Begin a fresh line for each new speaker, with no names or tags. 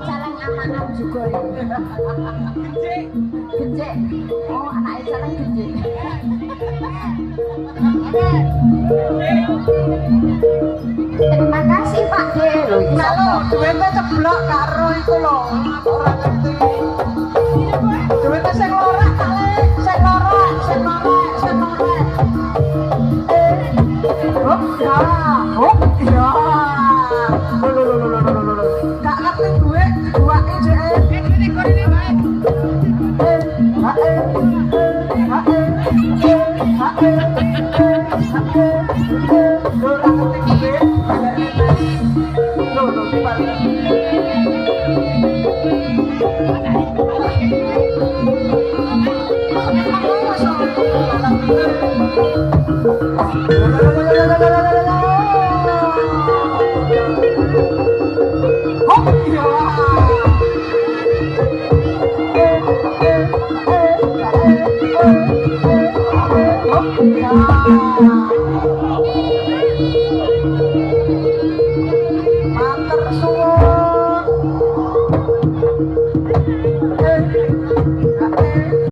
Caleng anak juga ya. Genjek. Oh, anake caleng genjek. Terima kasih Pak D.
Nah lo duitnya ceblok karo itu lo orang ngerti duitnya sing lorak kali sing lorak hop ya gak ngerti duit dibuake jek Oh,